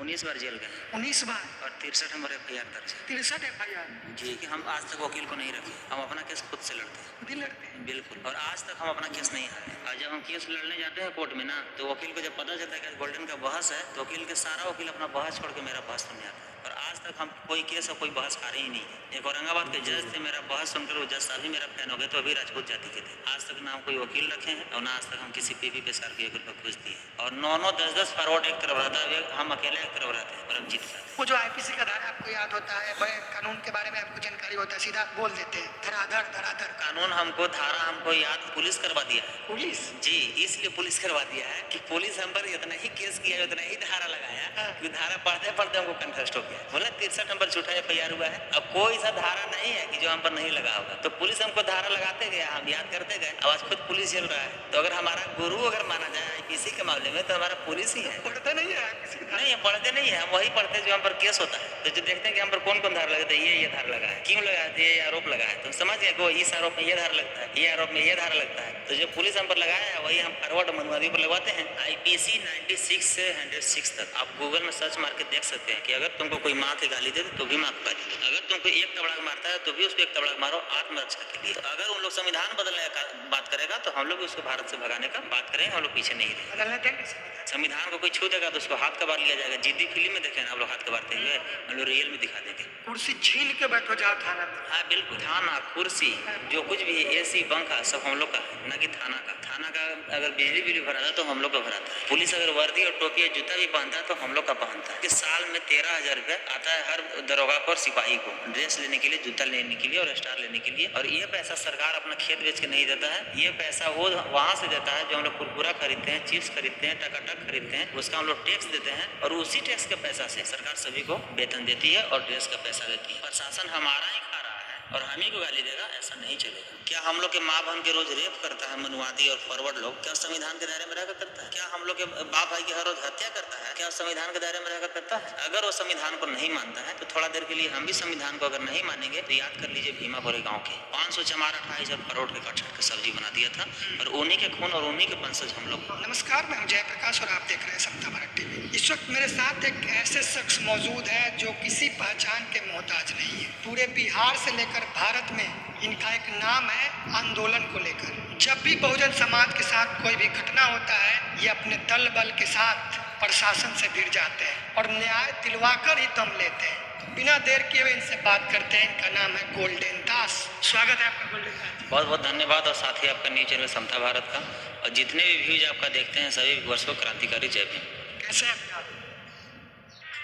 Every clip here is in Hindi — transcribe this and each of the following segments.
19 बार जेल गए 19 बार और 63 नंबर FIR दर्ज है 63 FIR जी। कि हम आज तक वकील को नहीं रखे, हम अपना केस खुद से लड़ते हैं। खुद ही लड़ते हैं। बिल्कुल। और आज तक हम अपना केस नहीं हारे। और जब हम केस लड़ने जाते हैं कोर्ट में ना, तो वकील को जब पता चलता है कि गोल्डन का बहस है, तो वकील के सारा वकील अपना बहस छोड़ के मेरा बहस सुनने आता है। और आज तक हम कोई केस और कोई बहस हारे ही नहीं है। एक औरंगाबाद के जज थे, मेरा बहस सुनकर वो जज साहब भी मेरा फैन हो गए, तो अभी राजपूत जाति के थे। आज तक ना हम कोई वकील रखे हैं और ना आज तक हम किसी PB पे सर के 1 रुपये घूस दिए। और 9-9, 10-10 फॉरवर्ड एक तरफ रहता है, हम अकेले एक तरफ रहते हैं और हम जीत जाते हैं। वो जो IPC का धारा आपको याद होता है, बड़े कानून के बारे में आपको जानकारी होता है, सीधा बोल देते हैं धराधर धराधर। कानून हमको, धारा हमको याद पुलिस करवा दिया है। पुलिस जी, इसलिए पुलिस करवा दिया है कि पुलिस हम पर इतना ही केस किया, उतना ही धारा लगाया कि धारा पढ़ते पढ़ते हमको कंफेस्ट हो गया। बोला 63 नंबर झूठा FIR हुआ है। अब कोई सा धारा नहीं है कि जो हम पर नहीं लगा होगा। तो पुलिस हमको धारा लगाते गए, हम याद करते गए। अब आज खुद पुलिस चल रहा है। तो अगर हमारा गुरु अगर माना जाए IPC के मामले में, तो हमारा पुलिस ही है। पढ़ते नहीं है IPC का? नहीं, पढ़ते नहीं है, हम वही पढ़ते जो हम पर केस होता है। तो जो देखते हैं कि हम पर कौन कौन धारा लगता है, ये धारा लगा है, क्यों लगा है, ये आरोप लगा है, तो समझ गए कि इस आरोप में ये धारा लगता है, ये आरोप में ये धारा लगता है। तो जो पुलिस हम पर लगाया है वही हम फॉरवर्ड मनुवादी पर लगवाते हैं। IPC 96 से 106 तक आप गूगल में सर्च मार के देख सकते हैं कि अगर तुमको कोई माँ की गाली दे तो भी माँ की गाली दो। अगर तुमको एक तबड़ाक मारता है तो भी उसको एक तबड़ाक मारो, आत्मरक्षा के लिए। तो अगर उन लोग संविधान बदलने का बात करेगा तो हम लोग उसको भारत से भगाने का बात करेंगे, हम लोग पीछे नहीं रहेंगे। बदलना देंगे संविधान को कोई छू देगा तो उसको हाथ कबार लिया जाएगा। जिद्दी फिल्म में देखे ना आप लोग हाथ कबारते हुए, हम लोग रियल में दिखा देंगे। कुर्सी छीन के बैठो जाओ थाना में। हाँ बिल्कुल, थाना, कुर्सी, जो कुछ भी है, AC, पंखा, सब हम लोग का है, न कि थाना का। थाना का अगर बिजली बिल भरा था तो हम लोग का भराता है। पुलिस अगर वर्दी और टोपी और जूता भी पहनता है तो हम लोग का पहनता है। कि साल में 13,000 रुपया आता है हर दरोगा को और सिपाही को, ड्रेस लेने के लिए, जूता लेने के लिए और स्टार लेने के लिए। और ये पैसा सरकार अपना खेत बेच के नहीं देता है, ये पैसा वो वहाँ से देता है जो हम लोग कुरकुरा खरीदते हैं, चिप्स खरीदते हैं, टकाटक खरीदते हैं, उसका हम लोग टैक्स देते हैं। और उसी टैक्स के पैसा से सरकार सभी को वेतन देती है और ड्रेस का पैसा देती है। प्रशासन हमारा ही खा रहा है और हम ही को गाली देगा, ऐसा नहीं चलेगा। क्या हम लोग के माँ बहन के रोज रेप करता है मनुवादी और फॉरवर्ड लोग? क्या संविधान के दायरे में रहकर करता है? क्या हम लोग के बाप भाई की हर रोज हत्या करता है? क्या संविधान के दायरे में रहकर करता है? अगर वो संविधान को नहीं मानता है तो थोड़ा देर के लिए हम भी संविधान को अगर नहीं मानेंगे तो याद कर लीजिए भीमापुरी गाँव के 500 चमार 28 और फरोट के कटहल की सब्जी बना दिया था और उन्हीं के खून और उन्हीं के वंशज हम लोग। नमस्कार, मैं जयप्रकाश और आप देख रहे हैं सप्ताह भारत TV। इस वक्त मेरे साथ एक ऐसे शख्स मौजूद है जो किसी पहचान के मोहताज नहीं है। पूरे बिहार से लेकर भारत में इनका एक नाम है आंदोलन को लेकर। जब भी बहुजन समाज के साथ कोई भी घटना होता है, ये अपने दल बल के साथ प्रशासन से भिड़ जाते हैं और न्याय दिलवाकर ही दम लेते हैं। बिना देर किए हुए इनसे बात करते हैं। इनका नाम है गोल्डन दास। स्वागत है आपका गोल्डन दास। बहुत बहुत धन्यवाद। और साथ ही आपका न्यूज चैनल समता भारत का और जितने भी व्यूज आपका देखते हैं सभी वर्ष को क्रांतिकारी जय भीम। कैसे हैं आप?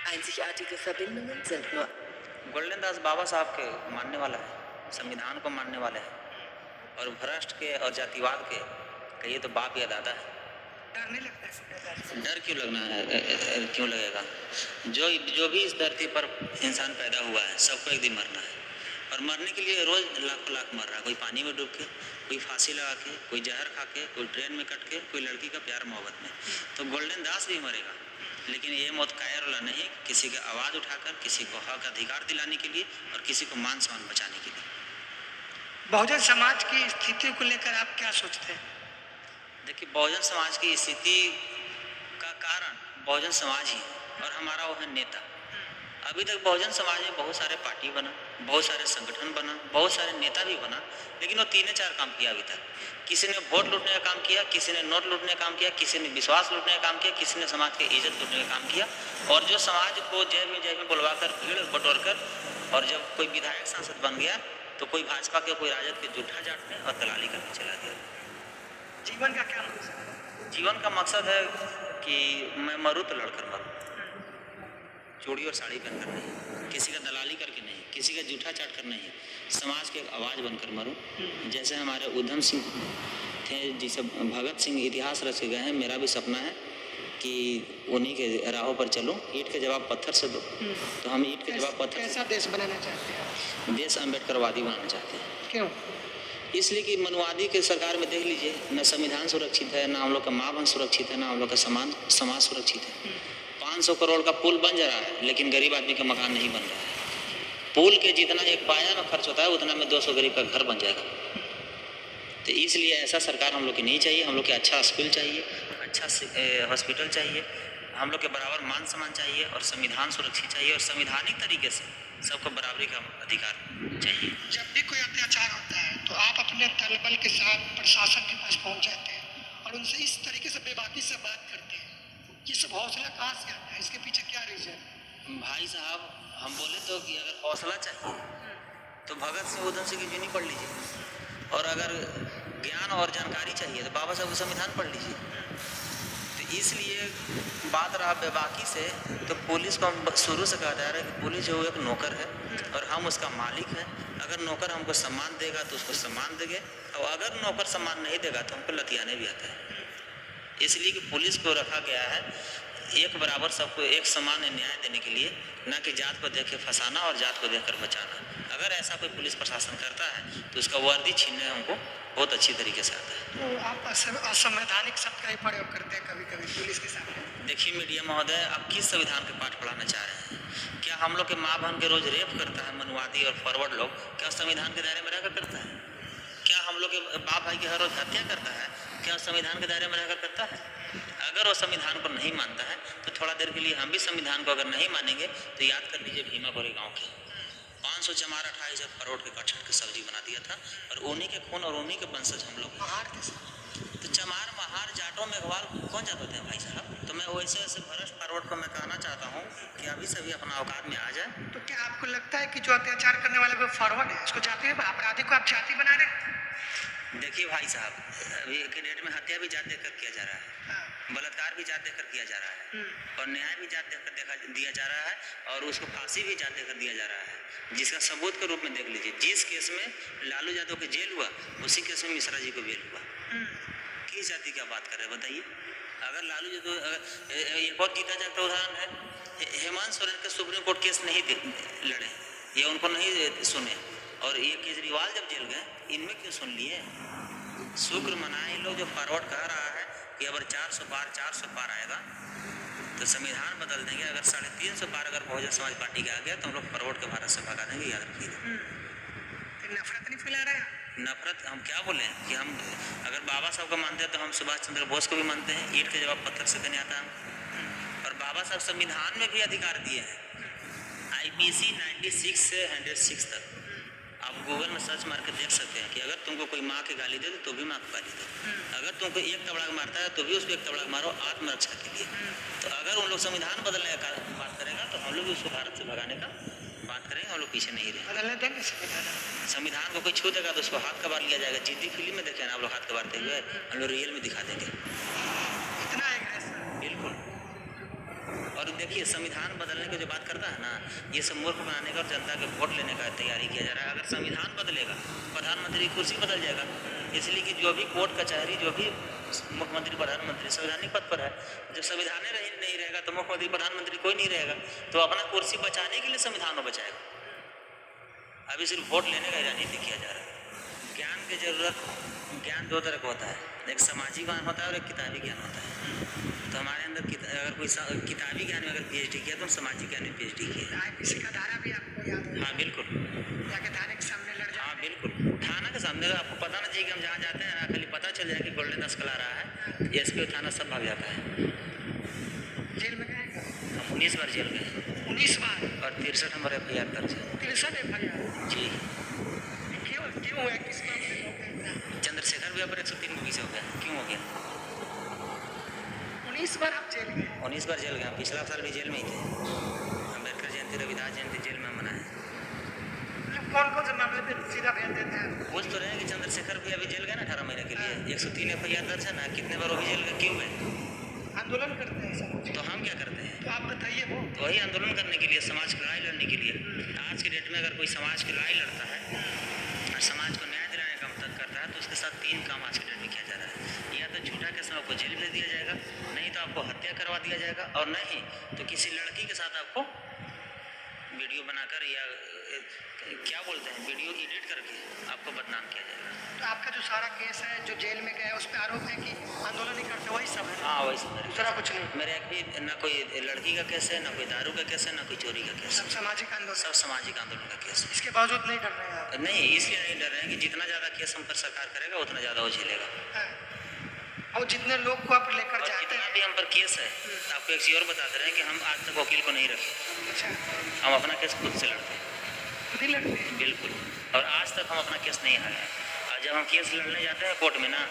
Einzigartige Verbindungen sind nur golden Das Baba Sahab के मानने वाला है, संविधान को मानने वाले हैं और भ्रष्ट के और जातिवाद के कहिए तो बाप या दादा है। डर नहीं लगता है? डर क्यों लगना है, क्यों लगेगा? जो भी इस धरती पर इंसान पैदा हुआ है सबको एक दिन मरना है और मरने के लिए रोज लाखों लाख मर रहा है। कोई पानी में डूब के, कोई फांसी लगा के, कोई जहर खा के, कोई ट्रेन में कट के, कोई लड़की का प्यार मोहब्बत में। तो गोल्डन दास भी मरेगा, लेकिन ये मौत कायर वाला नहीं, किसी का आवाज़ उठाकर किसी को हक अधिकार दिलाने के लिए और किसी को मान सम्मान बचाने के लिए। बहुजन समाज की स्थिति को लेकर आप क्या सोचते हैं? देखिए, बहुजन समाज की स्थिति का कारण बहुजन समाज ही है और हमारा वो है नेता। अभी तक बहुजन समाज में बहुत सारे पार्टी बना, बहुत सारे संगठन बना, बहुत सारे नेता भी बना, लेकिन वो 3-4 काम किया अभी तक। किसी ने वोट लूटने का काम किया, किसी ने नोट लूटने का काम किया, किसी ने विश्वास लूटने का काम किया, किसी ने समाज की इज्जत लूटने का काम किया। और जो समाज को जय में बुलवा कर भीड़ बटोर कर और जब कोई विधायक सांसद बन गया तो कोई भाजपा के, कोई राजद के जूठा जाटने और दलाली करके चला गया। जीवन का क्या मकसद है? जीवन का मकसद है कि मैं मरूँ तो लड़कर मरूँ, चूड़ी और साड़ी पहनकर नहीं, किसी का दलाली करके नहीं, किसी का जूठा चाट कर नहीं, समाज के एक आवाज़ बनकर मरूं। जैसे हमारे उधम सिंह थे, जिसे भगत सिंह इतिहास रच के गए हैं, मेरा भी सपना है कि उन्हीं के राहों पर चलूं। ईंट के जवाब पत्थर से दो, तो हम ईंट के जवाब पत्थर। कैसा देश बनाना चाहते हैं? देश अम्बेडकरवादी बनाना चाहते हैं। क्यों? इसलिए कि मनुवादी के सरकार में देख लीजिए, न संविधान सुरक्षित है, ना हम लोग का माँ बहन सुरक्षित है, ना हम लोग का समाज सुरक्षित है। 500 करोड़ का पुल बन जा रहा है लेकिन गरीब आदमी का मकान नहीं बन रहा है। पुल के जितना एक पाया में खर्च होता है उतना में 200 गरीब का घर बन जाएगा। तो इसलिए ऐसा सरकार हम लोग की नहीं चाहिए। हम लोग के अच्छा स्कूल चाहिए, अच्छा हॉस्पिटल चाहिए, हम लोग के बराबर मान सम्मान चाहिए और संविधान सुरक्षित चाहिए और संवैधानिक तरीके से सबको बराबरी का अधिकार चाहिए। जब भी कोई अत्याचार होता है तो आप अपने दलबल के साथ प्रशासन के पास पहुंच जाते हैं और उनसे इस तरीके से बेबाकी से बात करते हैं। ये सब हौसला कहाँ से आता है, इसके पीछे क्या रीजन? भाई साहब, हम बोले तो कि अगर हौसला चाहिए तो भगत सिंह उधम सिंह की जीवनी पढ़ लीजिए, और अगर ज्ञान और जानकारी चाहिए तो बाबा साहब का संविधान पढ़ लीजिए। तो इसलिए बात रहा बेबाकी से, तो पुलिस को हम शुरू से कहा जा रहा है कि पुलिस जो एक नौकर है और हम उसका मालिक हैं। अगर नौकर हमको सम्मान देगा तो उसको सम्मान देंगे, और अगर नौकर सम्मान नहीं देगा तो हमको लतियाने भी आता है। इसलिए कि पुलिस को रखा गया है एक बराबर सबको एक समान न्याय देने के लिए, न कि जात को देख के फंसाना और जात को देखकर बचाना। अगर ऐसा कोई पुलिस प्रशासन करता है तो उसका वर्दी छीनने हमको बहुत अच्छी तरीके से आता है। तो आप असंवैधानिक शब्द का ही प्रयोग करते हैं कभी कभी पुलिस के सामने। देखिए मीडिया महोदय, आप किस संविधान के पाठ पढ़ाना चाह रहे हैं? क्या हम लोग के माँ बहन के रोज रेप करता है मनुवादी और फॉरवर्ड लोग, क्या संविधान के दायरे में रहकर करता है? क्या हम लोग के बाप भाई की हर रोज हत्या करता है, क्या संविधान के दायरे में रहकर करता है? अगर वो संविधान को नहीं मानता है तो थोड़ा देर के लिए हम भी संविधान को अगर नहीं मानेंगे तो याद कर लीजिए भीमा कोरे गाँव के 500 चमार 28 करोड़ के कटहल की सब्जी बना दिया था, और उन्हीं के खून और उन्हीं के वंशज हम लोग। तो चमार महार जाटों मेघवाल कौन जाते थे भाई साहब? तो मैं वैसे वैसे भ्रष्ट फॉरवर्ड को मैं कहना चाहता हूँ कि अभी सभी अपना औकात में आ जाए। तो क्या आपको लगता है कि जो अत्याचार करने वाला कोई फॉरवर्ड है, उसको जाति अपराधी को आप जाति बना रहे हैं? देखिए भाई साहब, अभी के डेट में हत्या भी जात देखकर किया जा रहा है, बलात्कार भी जात देखकर किया जा रहा है, और न्याय भी जात देखकर दिया जा रहा है, और उसको फांसी भी जात देखकर दिया जा रहा है। जिसका सबूत के रूप में देख लीजिए, जिस केस में लालू यादव के जेल हुआ उसी केस में मिश्रा जी को बेल हुआ। किस जाति की बात कर रहे हैं बताइए? अगर लालू यादव, एक और जीता जागता उदाहरण है, हेमंत सोरेन के सुप्रीम कोर्ट केस नहीं लड़े या उनको नहीं सुने, और ये केजरीवाल जब जेल गए, इनमें क्यों सुन लिए? शुक्र मनाए लोग जो फॉरवर्ड कह रहा है कि अगर 400 पार आएगा तो संविधान बदल देंगे। अगर 350 पार अगर बहुजन समाज पार्टी के आ गया तो हम लोग फॉरवर्ड के भारत से भगा देंगे, याद रखिए। नफरत नहीं फैला रहे हैं? नफरत हम क्या बोले कि हम अगर बाबा साहब को मानते हैं तो हम सुभाष चंद्र बोस को भी मानते हैं। ईंट के जवाब पत्थर से देने आता है, और बाबा साहब संविधान में भी अधिकार दिए हैं। IPC 96 से 106 तक आप गूगल में सर्च मार के देख सकते हैं कि अगर तुमको कोई माँ की गाली दे तो भी माँ को गाली दो, अगर तुमको एक तबड़ाक मारता है तो भी उसको एक तबड़ाक मारो आत्मरक्षा के लिए। तो अगर उन लोग संविधान बदलने का बात करेगा तो हम लोग भी उसको भारत से भगाने का बात करेंगे, हम लोग पीछे नहीं रहेंगे। बदलने देंगे संविधान को कोई छू देगा तो उसको हाथ कबार लिया जाएगा। जिद्दी फिल्म में देखे ना आप लोग हाथ कबारते हुए, हम लोग रियल में दिखा देंगे। इतना बिल्कुल। और देखिए संविधान बदलने की जो बात करता है ना, ये सब मूर्ख बनाने का और जनता के वोट लेने का तैयारी किया जा रहा है। अगर संविधान बदलेगा प्रधानमंत्री की कुर्सी बदल जाएगा, इसलिए कि जो भी कोर्ट कचहरी, जो भी मुख्यमंत्री प्रधानमंत्री संवैधानिक पद पर है, जब संविधान नहीं रहेगा तो मुख्यमंत्री प्रधानमंत्री कोई नहीं रहेगा, तो अपना कुर्सी बचाने के लिए संविधान को बचाएगा। अभी सिर्फ वोट लेने का राजनीति किया जा रहा है। ज्ञान की जरूरत, ज्ञान दो तरह का होता है, एक सामाजिक ज्ञान होता है और एक किताबी ज्ञान होता है। तो हमारे अंदर अगर कोई किताबी ज्ञान में अगर PhD किया तो हम सामाजिक ज्ञान में PhD किया। IPC का धारा भी आपको याद है? हाँ बिल्कुल। जाके थाने के सामने लड़ जाए? हाँ बिल्कुल, थाना के सामने आपको पता ना चाहिए कि हम जहाँ जाते हैं, खाली पता चल जाए कि गोल्डन तस्कर आ रहा है, SP थाना सब भाग जाता है। जेल में गए? हम 19 बार जेल गए। 19 बार? और 63 नंबर FIR दर्ज है। 63 FIR? जी। क्यों है? किस मामले में हो गया? चंद्रशेखर भी पर 103 को पीछे हो गया, क्यों हो गया? 19 बार आप जेल गए? 19 बार जेल गए। पिछला साल भी जेल में ही थे। अम्बेडकर जयंती, रविदास जयंती जेल में मनाए। कौन कौन से मामले पे सीधा भेज देते हैं? पूछ तो रहे हैं कि चंद्रशेखर भी अभी जेल गए ना 18 महीने के लिए। 103 FIR दर्ज है ना, कितने बार वो भी जेल गए, क्यों गए? आंदोलन करते हैं सब। तो हम क्या करते हैं? तो आप बताइए वो। तो वही आंदोलन करने के लिए, समाज की लड़ाई लड़ने के लिए। आज की डेट में अगर कोई समाज की लड़ाई लड़ता है और समाज को न्याय दिलाने का मदद करता है तो उसके साथ 3 काम आज की डेट में किया जा रहा है। या तो झूठा केस में आपको जेल भेज दिया जाएगा, नहीं तो आपको हत्या करवा दिया जाएगा, और नहीं तो किसी लड़की के साथ आपको वीडियो बनाकर या क्या बोलते हैं, वीडियो एडिट करके आपको बदनाम किया जाएगा। तो आपका जो सारा केस है, जो जेल में गए, उस पर आरोप है कि आंदोलन ही करते, वही सब है? हाँ वही सब है, दूसरा कुछ नहीं? मेरे एक भी ना कोई लड़की का केस है, ना कोई दारू का केस है, ना कोई चोरी का केस है। सब सामाजिक आंदोलन? सब सामाजिक आंदोलन का केस है। इसके बावजूद नहीं डर रहे हैं आप? नहीं, इसलिए नहीं डर रहे हैं कि जितना ज़्यादा केस हम पर सरकार करेगा उतना ज़्यादा वो झेलेगा। और जितने लोग को आप लेकर और जाते जितना हैं। भी हम पर केस है, आपको एक चीज़ और बता दे रहे हैं कि हम आज तक वकील को नहीं रखे। अच्छा, हम अपना केस खुद से लड़ते हैं, खुद ही लड़ते हैं। बिल्कुल। और आज तक हम अपना केस नहीं हारे हैं। और जब हम केस लड़ने जाते हैं कोर्ट में ना,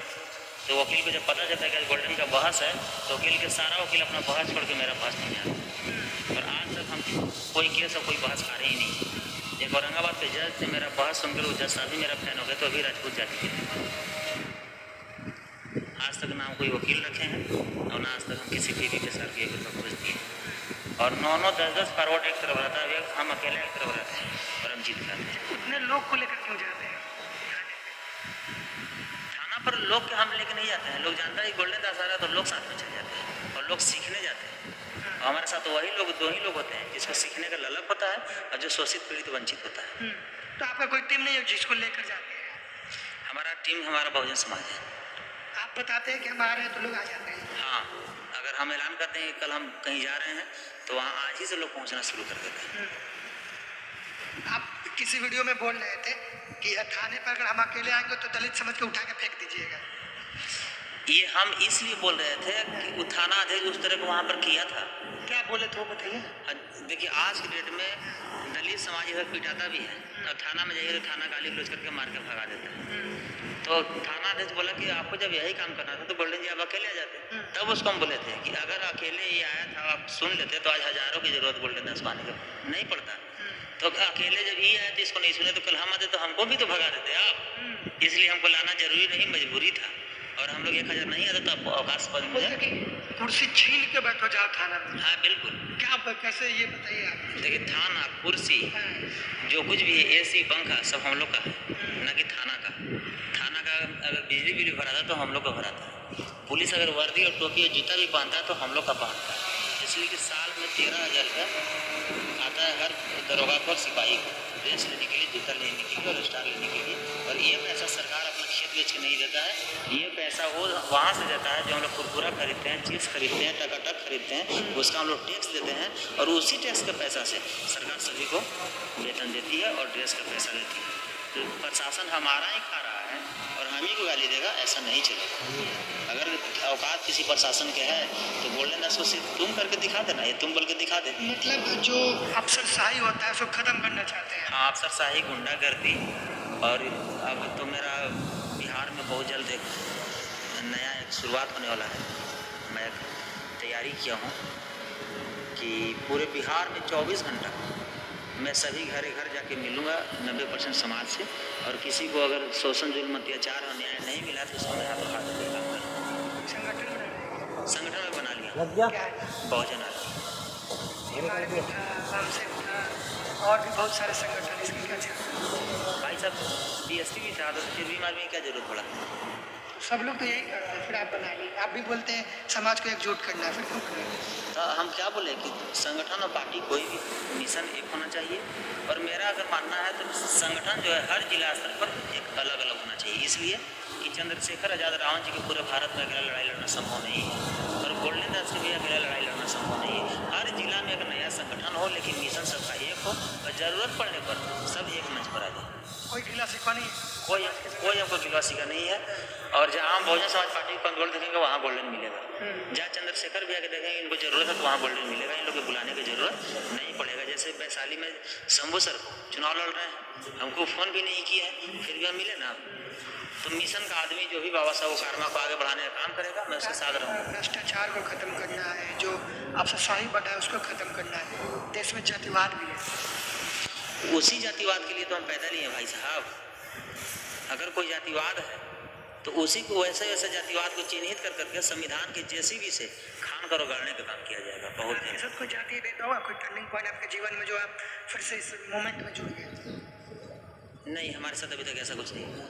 तो वकील को जब पता चलता है कि गोल्डन का बहस है, तो वकील के सारा वकील अपना बहस छोड़ के मेरा बहस नहीं आता। और आज तक हम कोई केस और कोई बहस हारे ही नहीं। एक औरंगाबाद पे जज थे, मेरा बहस सुनकर वो जज साहब भी मेरा फैन हो गया, तो अभी राजपूत जाति के। आज तक ना हम कोई वकील रखे हैं और ना आज तक हम किसी भी केसर की एक प्रपोज दिए। और 9-9, 10-10 फॉरवर्ड एक तरफ रहता है, हम अकेले एक तरफ रहते हैं और हम जीत जाते हैं। उतने लोग को लेकर क्यों जाते हैं? थाना पर लोग के हम लेके नहीं जाते हैं। लोग जानता है कि गोल्डन दास आ रहा है तो लोग साथ में चले जाते हैं और लोग सीखने जाते हैं। और हमारे साथ वही लोग, दो ही लोग होते हैं, जिसको सीखने का ललक होता है और जो शोषित पीड़ित वंचित होता है। तो आपका कोई टीम नहीं है जिसको लेकर जाते हैं? हमारा टीम हमारा बहुजन समाज है। आप बताते हैं कि हम आ रहे हैं तो लोग आ जाते हैं। हाँ, अगर हम ऐलान करते हैं कि कल हम कहीं जा रहे हैं, तो वहाँ आज ही से लोग पहुँचना शुरू कर देते हैं। आप किसी वीडियो में बोल रहे थे कि थाने पर अगर हम अकेले आएंगे तो दलित समझ के उठा के फेंक दीजिएगा। ये हम इसलिए बोल रहे थे कि वो थाना अध्यक्ष उस तरह को वहाँ पर किया था। क्या बोले थे वो बताइए। देखिए, आज की डेट में दलित समाज इधर पिटाता भी है और थाना में जाइए तो थाना गाली गलौज करके मार के भगा देता है। तो थाना अध्यक्ष बोला कि आपको जब यही काम करना था तो गोल्डन जी आप अकेले आ जाते। तब उसको हम बोले थे कि अगर अकेले ये आया था, आप सुन लेते तो आज हजारों की जरूरत गोल्डन दास को आने का नहीं पड़ता। तो अकेले जब ये आए तो इसको नहीं सुने तो कल हम आते तो हमको भी तो भगा देते आप। इसलिए हमको लाना जरूरी नहीं, मजबूरी था। और हम लोग 1000 नहीं आते तो आप अवकाश पर मुझे कुर्सी छीन के बैठो जाओ थाना में। हाँ बिल्कुल। क्या कैसे ये बताइए आप। देखिए, थाना, कुर्सी, जो कुछ भी है, एसी, पंखा, सब हम लोग का है, ना कि थाना का। थाना का अगर बिजली बिल भरा था तो हम लोग का भरा था। पुलिस अगर वर्दी और टोपी और जूता भी पहनता है तो हम लोग का पहनता है। इसलिए कि साल में 13,000 रुपया आता है हर दरोगा को और सिपाही को, ड्रेस लेने के लिए, जूता लेने के लिए और स्टार लेने के लिए। और ये पैसा सरकार अपना खेत बेच के नहीं देता है। ये पैसा वो वहाँ से देता है जो हम लोग कुरकुरा खरीदते हैं, चिप्स खरीदते हैं, टकाटक खरीदते हैं, उसका हम लोग टैक्स देते हैं। और उसी टैक्स के पैसा से सरकार सभी को वेतन देती है और ड्रेस का पैसा देती है। तो प्रशासन हमारा ही खा रहा है और हम ही को गाली देगा, ऐसा नहीं चलेगा। अगर औकात किसी प्रशासन के है तो गोल्डन दास को सिर्फ तुम करके दिखा देना, ये तुम बोल के दिखा दे। मतलब जो अफसरशाही होता है उसको खत्म करना चाहते हैं। हाँ, अफसरशाही, गुंडागर्दी। और अब तो मेरा बिहार में बहुत जल्द एक नया एक शुरुआत होने वाला है। मैं एक तैयारी किया हूँ कि पूरे बिहार में 24 घंटा मैं सभी घरे घर जाके मिलूँगा 90% समाज से। और किसी को अगर शोषण, जुल्म, अत्याचार और न्याय नहीं मिला तो उसको मैं हाथों हाथ में काम करूँगा। संगठन में बना लिया बहुजन आरक्षी। हमसे और भी बहुत सारे संगठन, इसमें क्या चाहते भाई साहब, DSP भी था तो फिर भी मार में क्या जरूरत पड़ा। सब लोग तो यही करते हैं, फिर आप बना ली। आप भी बोलते हैं समाज को एकजुट करना है, फिर क्यों करना है? तो हम क्या बोले कि संगठन और पार्टी कोई भी मिशन एक होना चाहिए। और मेरा अगर मानना है तो संगठन जो है हर जिला स्तर पर एक अलग अलग होना चाहिए। इसलिए कि चंद्रशेखर आज़ाद, रावण जी के पूरे भारत में अकेला लड़ाई लड़ना संभव नहीं है और गोल्डन दास के भी अकेला लड़ाई लड़ना संभव नहीं है। हर जिला में एक नया संगठन हो, लेकिन मिशन सबका एक हो और ज़रूरत पड़ने पर सब एक मंच पर आ जाए। कोई ढीला सिखवा नहीं, कोई हमको गिलवासी का नहीं है। और जहाँ बहुजन समाज पार्टी को कंट्रोल देखेंगे वहाँ गोल्डन मिलेगा। जहाँ चंद्रशेखर भी आके देखेंगे इनको जरूरत है तो वहाँ गोल्डन मिलेगा। इन लोग को बुलाने की जरूरत नहीं पड़ेगा। जैसे वैशाली में शंभू सर को चुनाव लड़ रहे हैं, हमको फ़ोन भी नहीं किया है, फिर भी हम मिले ना। तो मिशन का आदमी जो भी बाबा साहब कारमा को आगे बढ़ाने का काम करेगा, मैं उसके साथ रहूँगा। भ्रष्टाचार को खत्म करना है, जो अफसरशाही बढ़ा है उसको खत्म करना है। देश में जातिवाद भी है। उसी जातिवाद के लिए तो हम पैदा लिए हैं भाई साहब। अगर कोई जातिवाद है तो उसी को वैसे वैसे जातिवाद को चिन्हित कर करके संविधान के JCB से खान कर उगाड़ने का काम किया जाएगा। बहुत आपके साथ कोई जाति भेद हुआ, कोई टर्निंग पॉइंट आपके जीवन में जो आप फिर से इस मोमेंट में जुड़ गए? नहीं, हमारे साथ अभी तक ऐसा कुछ नहीं हुआ।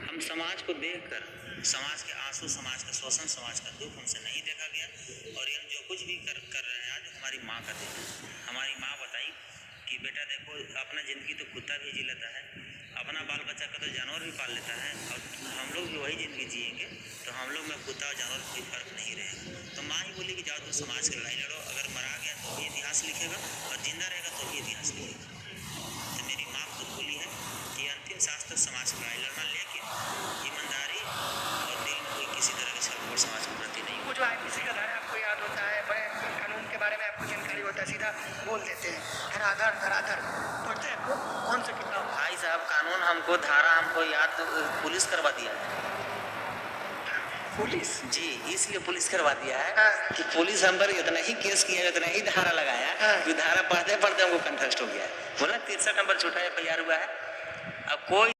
हम समाज को देखकर, समाज के आंसू, समाज का शोषण, समाज का दुख हमसे नहीं देखा गया। और हम जो कुछ भी कर रहे हैं आज हमारी माँ का देन है। हमारी माँ बताई कि बेटा देखो, अपना ज़िंदगी तो कुत्ता भी जी लेता है, अपना बाल बच्चा का तो जानवर भी पाल लेता है, और हम लोग भी वही ज़िंदगी जिएंगे तो हम लोग में कुत्ता और जानवर कोई फ़र्क नहीं रहेगा। तो माँ ही बोली कि जाओ तुम समाज की लड़ाई लड़ो। अगर मरा गया तो भी इतिहास लिखेगा और जिंदा रहेगा तो भी इतिहास लिखेगा। तो मेरी माँ खुद बोली है कि अंतिम सांस तक समाज की लड़ाई लड़ना, लेकिन ईमानदारी और दिल में कोई किसी तरह की जो आईपीसी का धारा आपको याद होता है, बड़े कानून के बारे में आपको जानकारी होता है, सीधा बोल देते हैं धराधर धराधर। पढ़ते हैं आपको कौन सा किताब? भाई साहब कानून हमको धारा हमको याद पुलिस करवा दिया है। पुलिस? जी, इसलिए पुलिस करवा दिया है हाँ। कि पुलिस हम पर इतना ही केस किया, इतना ही धारा लगाया हाँ। कि धारा पढ़ते पढ़ते हमको कंठस्थ हो गया है। बोला 63 नंबर छोटा FIR हुआ है। अब कोई